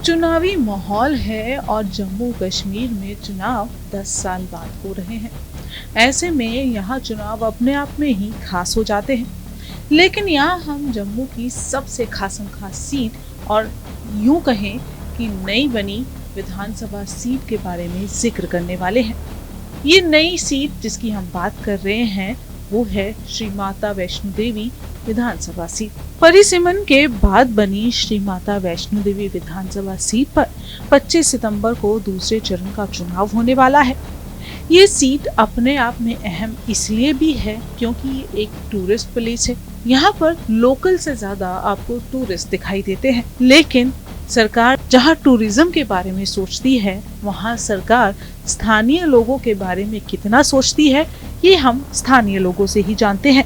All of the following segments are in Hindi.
चुनावी माहौल है और जम्मू कश्मीर में चुनाव 10 साल बाद हो रहे हैं। ऐसे में यहाँ चुनाव अपने आप में ही खास हो जाते हैं। लेकिन यहाँ हम जम्मू की सबसे खासम खास सीट और यूं कहें कि नई बनी विधानसभा सीट के बारे में जिक्र करने वाले हैं। ये नई सीट जिसकी हम बात कर रहे हैं वो है श्री माता वैष्णो देवी विधानसभा सीट। परिसीमन के बाद बनी श्री माता वैष्णो देवी विधानसभा सीट पर 25 सितंबर को दूसरे चरण का चुनाव होने वाला है। ये सीट अपने आप में अहम इसलिए भी है क्योंकि ये एक टूरिस्ट प्लेस है। यहाँ पर लोकल से ज्यादा आपको टूरिस्ट दिखाई देते हैं। लेकिन सरकार जहाँ टूरिज्म के बारे में सोचती है, वहाँ सरकार स्थानीय लोगों के बारे में कितना सोचती है, ये हम स्थानीय लोगों से ही जानते हैं।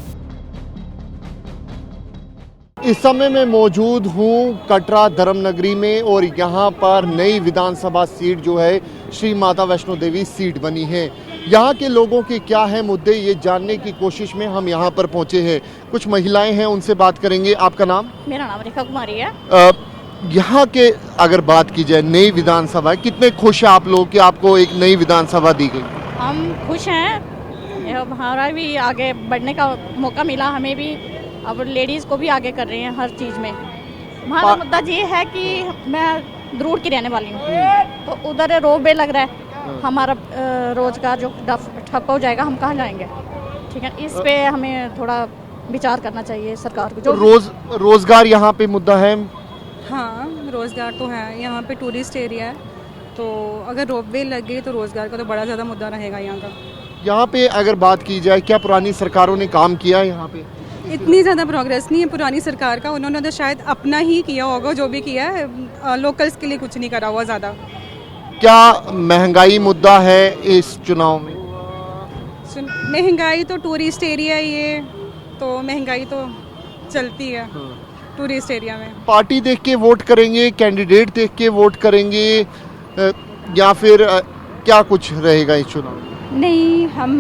इस समय मैं मौजूद हूँ कटरा धर्मनगरी में और यहाँ पर नई विधानसभा सीट जो है श्री माता वैष्णो देवी सीट बनी है। यहाँ के लोगों के क्या है मुद्दे, ये जानने की कोशिश में हम यहाँ पर पहुँचे हैं। कुछ महिलाएं हैं, उनसे बात करेंगे। आपका नाम? मेरा नाम रेखा कुमारी है। यहाँ के अगर बात की जाए नई विधानसभा, कितने खुश हैं आप लोग कि आपको एक नई विधानसभा दी गई? हम खुश हैं, हमारा भी आगे बढ़ने का मौका मिला, हमें भी, अब लेडीज़ को भी आगे कर रहे हैं हर चीज़ में। हमारा मुद्दा ये है कि मैं द्रूड़ की रहने वाली हूँ, तो उधर रोबे लग रहा है, हमारा रोजगार जो ठप हो जाएगा, हम कहाँ जाएंगे? ठीक है, इस पे हमें थोड़ा विचार करना चाहिए सरकार को। जो रोजगार यहाँ पे मुद्दा है। हाँ, रोज़गार तो है, यहाँ पे टूरिस्ट एरिया है, तो अगर रोपवे लगे तो रोज़गार का तो बड़ा ज़्यादा मुद्दा रहेगा यहाँ का। यहाँ पे अगर बात की जाए, क्या पुरानी सरकारों ने काम किया है यहाँ पे? इतनी ज़्यादा प्रोग्रेस नहीं है पुरानी सरकार का, उन्होंने तो शायद अपना ही किया होगा, जो भी किया है लोकल्स के लिए कुछ नहीं करा हुआ ज़्यादा। क्या महंगाई मुद्दा है इस चुनाव में? महंगाई तो टूरिस्ट एरिया है ये, तो महंगाई तो चलती है टूरिस्ट एरिया में। पार्टी देख के वोट करेंगे, कैंडिडेट देख के वोट करेंगे, या फिर क्या कुछ रहेगा इस चुनाव में? नहीं, हम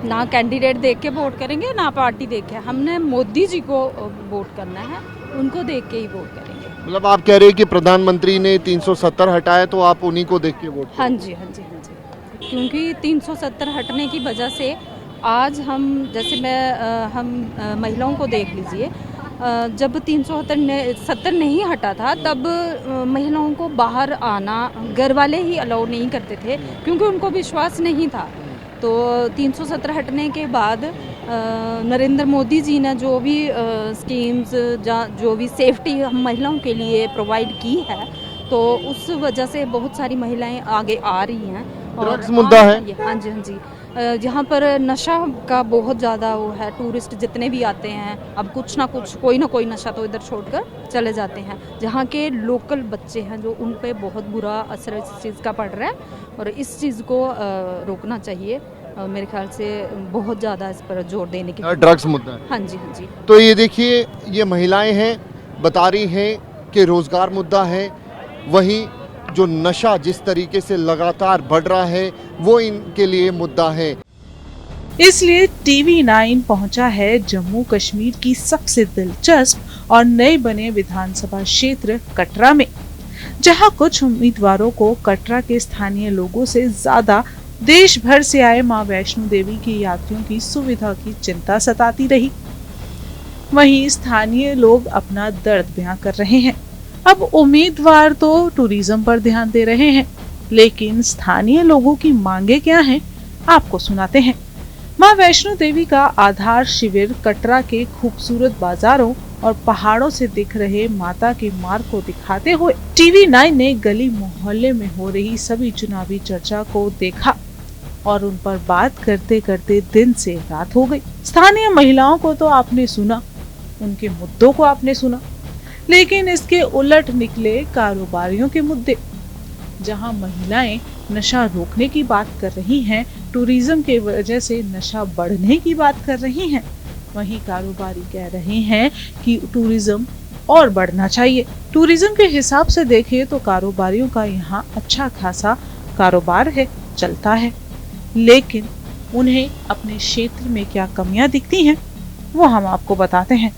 ना कैंडिडेट देख के वोट करेंगे ना पार्टी देख के। हमने मोदी जी को वोट करना है, उनको देख के ही वोट करेंगे। मतलब आप कह रहे हैं कि प्रधानमंत्री ने 370 हटाया तो आप उन्हीं को देख के वोट करेंगे? हाँ जी, हाँ जी, हाँ जी। क्योंकि 370 हटने की वजह से आज हम हम महिलाओं को देख लीजिए, जब 370 नहीं हटा था तब महिलाओं को बाहर आना घर वाले ही अलाउ नहीं करते थे, क्योंकि उनको विश्वास नहीं था। तो 370 हटने के बाद नरेंद्र मोदी जी ने जो भी स्कीम्स जो भी सेफ्टी हम महिलाओं के लिए प्रोवाइड की है, तो उस वजह से बहुत सारी महिलाएं आगे आ रही हैं। ड्रग्स मुद्दा है। हाँ जी, हाँ जी। यहाँ पर नशा का बहुत ज़्यादा वो है, टूरिस्ट जितने भी आते हैं अब कुछ ना कुछ कोई ना कोई नशा तो इधर छोड़कर चले जाते हैं। जहाँ के लोकल बच्चे हैं जो उन पे बहुत बुरा असर इस चीज़ का पड़ रहा है, और इस चीज़ को रोकना चाहिए। मेरे ख्याल से बहुत ज़्यादा इस पर जोर देने की। ड्रग्स मुद्दा है। हाँ जी, हाँ जी। तो ये देखिए, ये महिलाएं हैं, बता रही हैं कि रोजगार मुद्दा है, वहीं जो नशा जिस तरीके से लगातार बढ़ रहा है वो इनके लिए मुद्दा है। इसलिए टीवी 9 पहुंचा है जम्मू कश्मीर की सबसे दिलचस्प और नए बने विधानसभा क्षेत्र कटरा में, जहां कुछ उम्मीदवारों को कटरा के स्थानीय लोगों से ज्यादा देश भर से आए मां वैष्णो देवी के यात्रियों की सुविधा की चिंता सताती रही। वहीं स्थानीय लोग अपना दर्द बयां कर रहे हैं। अब उम्मीदवार तो टूरिज्म पर ध्यान दे रहे हैं, लेकिन स्थानीय लोगों की मांगे क्या हैं, आपको सुनाते हैं। मां वैष्णो देवी का आधार शिविर कटरा के खूबसूरत बाजारों और पहाड़ों से दिख रहे माता के मार्ग को दिखाते हुए टीवी 9 ने गली मोहल्ले में हो रही सभी चुनावी चर्चा को देखा और उन पर बात करते करते दिन से रात हो गई। स्थानीय महिलाओं को तो आपने सुना, उनके मुद्दों को आपने सुना, लेकिन इसके उलट निकले कारोबारियों के मुद्दे। जहां महिलाएं नशा रोकने की बात कर रही हैं, टूरिज्म के वजह से नशा बढ़ने की बात कर रही हैं, वहीं कारोबारी कह रहे हैं कि टूरिज्म और बढ़ना चाहिए। टूरिज्म के हिसाब से देखिए तो कारोबारियों का यहाँ अच्छा खासा कारोबार है, चलता है, लेकिन उन्हें अपने क्षेत्र में क्या कमियां दिखती हैं वो हम आपको बताते हैं।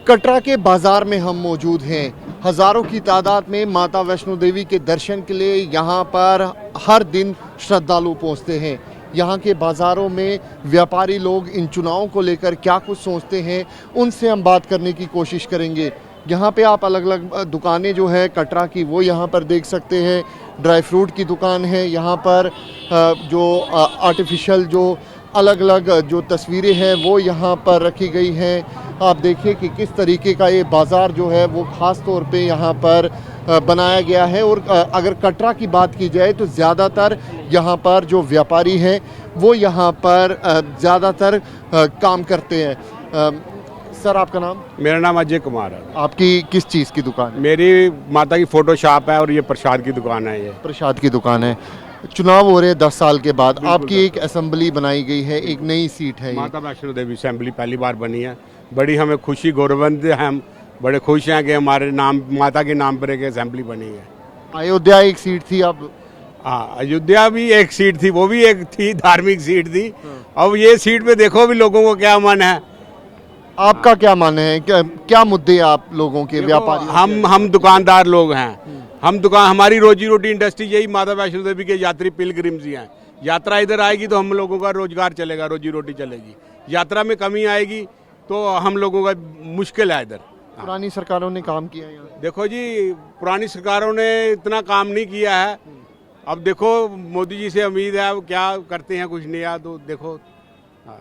कटरा के बाजार में हम मौजूद हैं। हजारों की तादाद में माता वैष्णो देवी के दर्शन के लिए यहाँ पर हर दिन श्रद्धालु पहुँचते हैं। यहाँ के बाज़ारों में व्यापारी लोग इन चुनावों को लेकर क्या कुछ सोचते हैं, उनसे हम बात करने की कोशिश करेंगे। यहाँ पे आप अलग अलग दुकानें जो है कटरा की वो यहाँ पर देख सकते हैं। ड्राई फ्रूट की दुकान है, यहाँ पर जो आर्टिफिशियल जो अलग अलग जो तस्वीरें हैं वो यहाँ पर रखी गई हैं। आप देखिए कि किस तरीके का ये बाज़ार जो है वो ख़ास तौर पे यहाँ पर बनाया गया है। और अगर कटरा की बात की जाए तो ज़्यादातर यहाँ पर जो व्यापारी हैं वो यहाँ पर ज़्यादातर काम करते हैं। सर आपका नाम? मेरा नाम अजय कुमार है। आपकी किस चीज़ की दुकान है? मेरी माता की फ़ोटो शॉप है और ये प्रसाद की दुकान है। ये प्रसाद की दुकान है। चुनाव हो रहे हैं 10 साल के बाद, आपकी एक असेंबली बनाई गई है, एक नई सीट है। माता वैष्णो देवी असेंबली पहली बार बनी है। बड़ी हमें खुशी गौरवान्वित है, हम बड़े खुश हैं कि हमारे नाम माता के नाम पर एक असेंबली बनी है। अयोध्या एक सीट थी, अब हाँ अयोध्या भी एक सीट थी, वो भी एक थी धार्मिक सीट थी। अब ये सीट पे देखो भी लोगों को क्या मन है। आपका क्या मानना है, क्या मुद्दे आप लोगों के? व्यापारी हम दुकानदार लोग हैं, हमारी रोजी रोटी इंडस्ट्री यही माता वैष्णो देवी के यात्री पिलग्रिम्स ही हैं। यात्रा इधर आएगी तो हम लोगों का रोजगार चलेगा, रोजी रोटी चलेगी। यात्रा में कमी आएगी तो हम लोगों का मुश्किल है इधर। पुरानी सरकारों ने काम किया है यहाँ? देखो जी, पुरानी सरकारों ने इतना काम नहीं किया है। अब देखो मोदी जी से उम्मीद है, क्या करते हैं, कुछ नहीं है तो देखो। हाँ।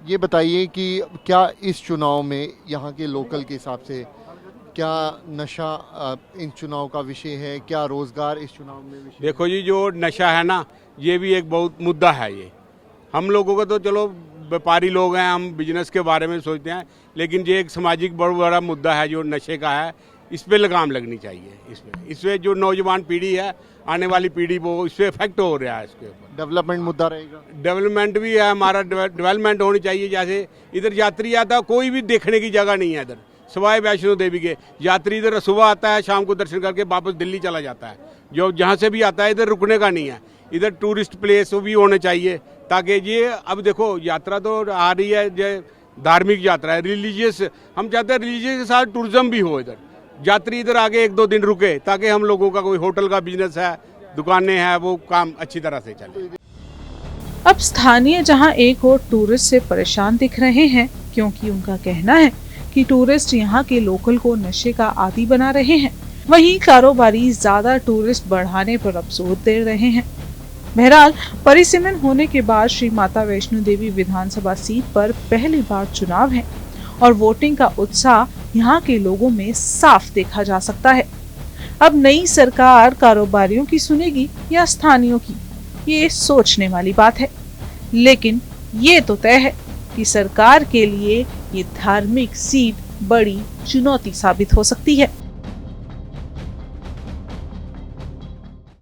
ये बताइए कि क्या इस चुनाव में यहाँ के लोकल के हिसाब से क्या नशा इन चुनाव का विषय है, क्या रोजगार इस चुनाव में विषय? देखो जी, जो नशा है ना, ये भी एक बहुत मुद्दा है। ये हम लोगों का तो चलो व्यापारी लोग हैं, हम बिजनेस के बारे में सोचते हैं, लेकिन ये एक सामाजिक बहुत बड़ा मुद्दा है जो नशे का है। इस पे लगाम लगनी चाहिए। इसमें जो नौजवान पीढ़ी है, आने वाली पीढ़ी, वो इस पे इफेक्ट हो रहा है। इसके ऊपर डेवलपमेंट मुद्दा रहेगा। डेवलपमेंट भी है, हमारा डेवलपमेंट होनी चाहिए। जैसे इधर यात्री आता है, कोई भी देखने की जगह नहीं है इधर, सिवाय वैष्णो देवी के। यात्री इधर सुबह आता है, शाम को दर्शन करके वापस दिल्ली चला जाता है। जो जहाँ से भी आता है इधर रुकने का नहीं है। इधर टूरिस्ट प्लेस भी होने चाहिए, ताकि ये अब देखो यात्रा तो आ रही है, धार्मिक यात्रा है, रिलीजियस। हम चाहते हैं रिलीजियस के साथ टूरिज्म भी हो। इधर यात्री इधर आगे 1-2 दिन रुके, ताकि हम लोगों का कोई होटल का बिजनेस है, दुकानें हैं, वो काम अच्छी तरह से चले। अब स्थानीय जहां एक और टूरिस्ट से परेशान दिख रहे हैं, क्योंकि उनका कहना है कि टूरिस्ट यहां के लोकल को नशे का आदी बना रहे हैं। वहीं कारोबारी ज्यादा टूरिस्ट बढ़ाने पर अब जोर दे रहे हैं। बहरहाल परिसीमन होने के बाद श्री माता वैष्णो देवी विधानसभा सीट पर पहली बार चुनाव है और वोटिंग का उत्साह यहाँ के लोगों में साफ देखा जा सकता है। अब नई सरकार कारोबारियों की सुनेगी या स्थानीयों की, ये सोचने वाली बात है। लेकिन ये तो तय है कि सरकार के लिए ये धार्मिक सीट बड़ी चुनौती साबित हो सकती है।